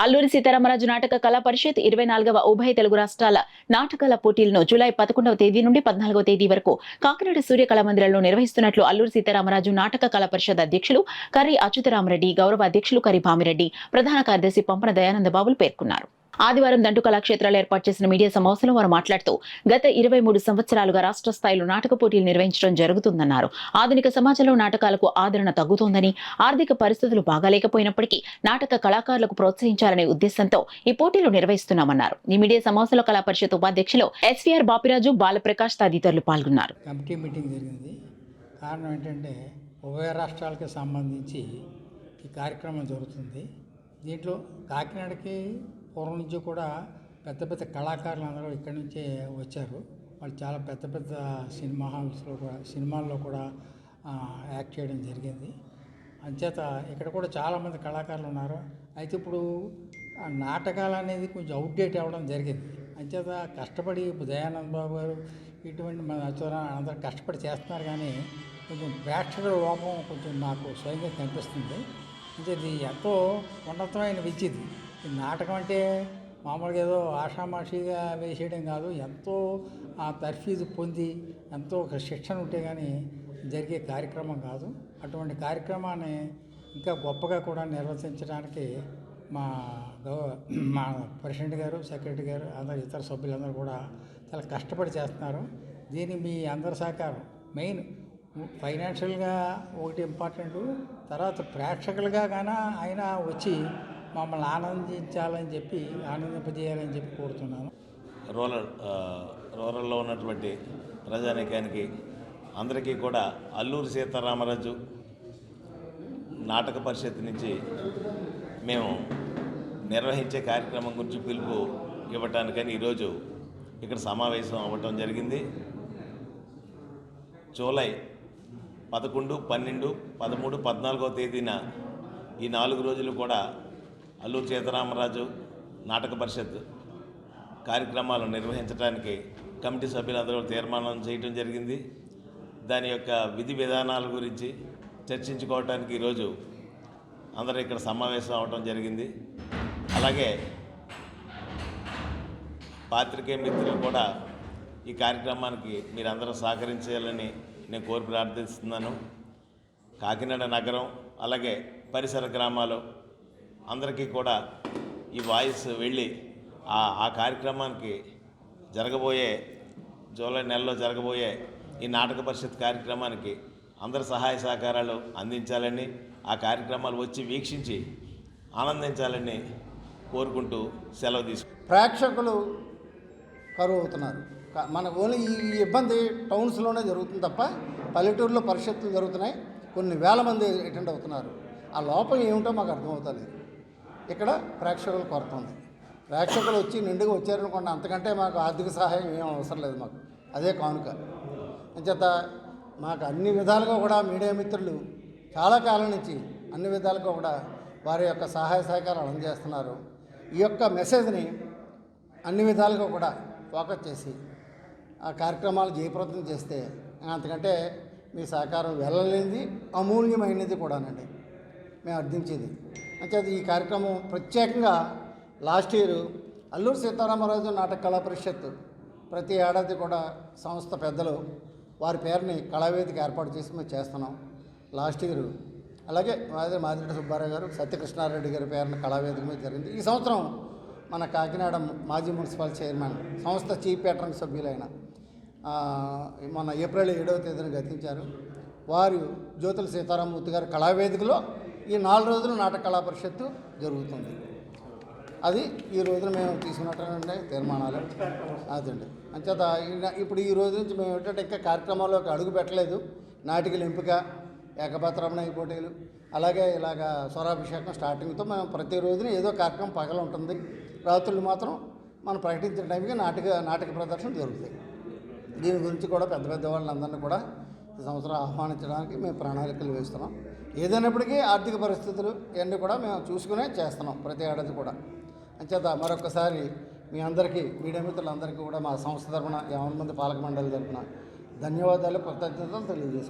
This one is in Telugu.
అల్లూరి సీతారామరాజు నాటక కళా పరిషత్ 24వ ఉభయ తెలుగు రాష్ట్రాల నాటకాల పోటీలను జూలై 11వ తేదీ నుండి 14వ తేదీ వరకు కాకినాడ సూర్య కళామందిరంలో నిర్వహిస్తున్నట్లు అల్లూరి సీతారామరాజు నాటక కళా పరిషత్ అధ్యక్షులు కర్రి అచ్యుతరామరెడ్డి, గౌరవ అధ్యక్షులు కర్రి భామిరెడ్డి, ప్రధాన కార్యదర్శి పంపన దయానంద బాబులు పేర్కొన్నారు. ఆదివారం దండు కళాక్షేత్రాలు ఏర్పాటు చేసిన మీడియా సమావేశంలో వారు మాట్లాడుతూ గత 23 సంవత్సరాలుగా రాష్ట్ర స్థాయిలో నాటక పోటీలు నిర్వహించడం జరుగుతుందన్నారు. ఆధునిక సమాజంలో నాటకాలకు ఆదరణ తగ్గుతోందని, ఆర్థిక పరిస్థితులు బాగాలేకపోయినప్పటికీ నాటక కళాకారులకు ప్రోత్సహించాలనే ఉద్దేశంతో ఈ పోటీలు నిర్వహిస్తున్నామన్నారు. ఈ మీడియా సమావేశంలో కళా పరిషత్ ఉపాధ్యక్షులు ఎస్వీఆర్ బాపిరాజు, బాలప్రకాష్ తదితరులు పాల్గొన్నారు. కమిటీ మీటింగ్ జరిగింది. కారణం ఏంటంటే ఉభయ రాష్ట్రాలకు సంబంధించి ఈ కార్యక్రమం జరుగుతుంది. దీంట్లో కాకినాడకి పూర్వం నుంచి కూడా పెద్ద పెద్ద కళాకారులు అందరూ ఇక్కడి నుంచే వచ్చారు. వాళ్ళు చాలా పెద్ద పెద్ద సినిమాల్లో కూడా యాక్ట్ చేయడం జరిగింది. అంచేత ఇక్కడ కూడా చాలామంది కళాకారులు ఉన్నారు. అయితే ఇప్పుడు నాటకాలు అనేది కొంచెం అవుట్డేట్ అవ్వడం జరిగింది. అంచేత కష్టపడి దయానంద బాబు గారు ఇటువంటి మన అందరూ కష్టపడి చేస్తున్నారు. కానీ కొంచెం ప్రేక్షకుల లోపం కొంచెం నాకు స్వయంగా కనిపిస్తుంది. అంటే ఇది ఎంతో ఉన్నతమైన విద్య. ఇది నాటకం అంటే మామూలుగా ఏదో ఆషామాషిగా వేసేయడం కాదు. ఎంతో ఆ తర్ఫీదు పొంది ఎంతో ఒక శిక్షణ ఉంటే కానీ జరిగే కార్యక్రమం కాదు. అటువంటి కార్యక్రమాన్ని ఇంకా గొప్పగా కూడా నిర్వర్తించడానికి మా ప్రెసిడెంట్ గారు, సెక్రటరీ గారు, అందరు ఇతర సభ్యులందరూ కూడా చాలా కష్టపడి చేస్తున్నారు. దీన్ని మీ అందరి సహకారం మెయిన్. ఫైనాన్షియల్గా ఒకటి ఇంపార్టెంట్, తర్వాత ప్రేక్షకులుగా కానీ ఆయన వచ్చి మమ్మల్ని ఆనందింపజేయాలని చెప్పి కోరుతున్నాను. రూరల్లో ఉన్నటువంటి ప్రజానీకానికి అందరికీ కూడా అల్లూరి సీతారామరాజు నాటక పరిషత్ నుంచి మేము నిర్వహించే కార్యక్రమం గురించి పిలుపు ఇవ్వటానికని ఈరోజు ఇక్కడ సమావేశం అవ్వటం జరిగింది. జూలై 11, 12, 13, 14వ తేదీన ఈ 4 రోజులు కూడా అల్లూరి సీతారామరాజు నాటక పరిషత్ కార్యక్రమాలు నిర్వహించడానికి కమిటీ సభ్యులందరూ తీర్మానం చేయడం జరిగింది. దాని యొక్క విధి విధానాల గురించి చర్చించుకోవడానికి ఈరోజు అందరూ ఇక్కడ సమావేశం అవడం జరిగింది. అలాగే పాత్రికేయ మిత్రులు కూడా ఈ కార్యక్రమానికి మీరందరూ సహకరించాలని నేను కోరి ప్రార్థిస్తున్నాను. కాకినాడ నగరం అలాగే పరిసర గ్రామాలు అందరికీ కూడా ఈ వాయిస్ వెళ్ళి ఆ కార్యక్రమానికి జూలై నెలలో జరగబోయే ఈ నాటక పరిషత్ కార్యక్రమానికి అందరి సహాయ సహకారాలు అందించాలని, ఆ కార్యక్రమాలు వచ్చి వీక్షించి ఆనందించాలని కోరుకుంటూ సెలవు తీసుకుంటాం. ప్రేక్షకులు కరువు అవుతున్నారు. మన ఓన్లీ ఈ ఇబ్బంది టౌన్స్లోనే జరుగుతుంది తప్ప పల్లెటూరులో పరిషత్తులు జరుగుతున్నాయి. కొన్ని వేల మంది అటెండ్ అవుతున్నారు. ఆ లోపం ఏమిటో మాకు అర్థమవుతుంది. ఇక్కడ ప్రేక్షకులు కొరత ఉంది. ప్రేక్షకులు వచ్చి నిండుగా వచ్చారనుకోండి, అంతకంటే మాకు ఆర్థిక సహాయం ఏం అవసరం లేదు. మాకు అదే కానుక. అంచేత మాకు అన్ని విధాలుగా కూడా మీడియా మిత్రులు చాలా కాలం నుంచి అన్ని విధాలుగా కూడా వారి యొక్క సహాయ సహకారాలు అందజేస్తున్నారు. ఈ యొక్క మెసేజ్ని అన్ని విధాలుగా కూడా ఫోకస్ చేసి ఆ కార్యక్రమాలు జయప్రదం చేస్తే అంతకంటే మీ సహకారం వెళ్ళలేనిది, అమూల్యమైనది కూడానండి మేము అర్థించేది. అంటే ఈ కార్యక్రమం ప్రత్యేకంగా లాస్ట్ ఇయర్ అల్లూరి సీతారామరాజు నాటక కళా పరిషత్ ప్రతి ఏడాది కూడా సంస్థ పెద్దలు వారి పేరుని కళావేదిక ఏర్పాటు చేసి మేము చేస్తున్నాం. లాస్ట్ ఇయర్ అలాగే మాదిరెడ్డి సుబ్బారావు గారు, సత్యకృష్ణారెడ్డి గారి పేరున కళావేదిక మీద జరిగింది. ఈ సంవత్సరం మన కాకినాడ మాజీ మున్సిపల్ చైర్మన్, సంస్థ చీఫ్ పేట్రన్ సభ్యులైన మన ఏప్రిల్ 7వ తేదీన గతించారు. వారు జ్యోతుల సీతారామమూర్తి గారి కళావేదికలో ఈ 4 రోజులు నాటక కళా పరిషత్తు జరుగుతుంది. అది ఈ రోజున మేము తీసుకున్నట్టు తీర్మానాలు అదండి. అంచేత ఇప్పుడు ఈ రోజు నుంచి మేము ఏంటంటే ఇంకా కార్యక్రమాల్లోకి అడుగు పెట్టలేదు. నాటికల ఎంపిక, ఏకపాత్రమణ పోటీలు, అలాగే ఇలాగా స్వరాభిషేకం స్టార్టింగ్తో మేము ప్రతి రోజున ఏదో కార్యక్రమం పగలు ఉంటుంది. రాత్రులు మాత్రం మనం ప్రకటించిన టైంకి నాటక ప్రదర్శన జరుగుతాయి. దీని గురించి కూడా పెద్ద పెద్ద వాళ్ళందరినీ కూడా ఈ సంవత్సరం ఆహ్వానించడానికి మేము ప్రణాళికలు వేస్తున్నాం. ఏదైనప్పటికీ ఆర్థిక పరిస్థితులు ఇవన్నీ కూడా మేము చూసుకునే చేస్తున్నాం ప్రతి ఏడాది కూడా. అంచేత మరొకసారి మీ అందరికీ, మీడియా మిత్రులందరికీ కూడా మా సంస్థ తరఫున 50 మంది పాలక మండలి తరఫున ధన్యవాదాలు, కృతజ్ఞతలు తెలియజేస్తున్నాం.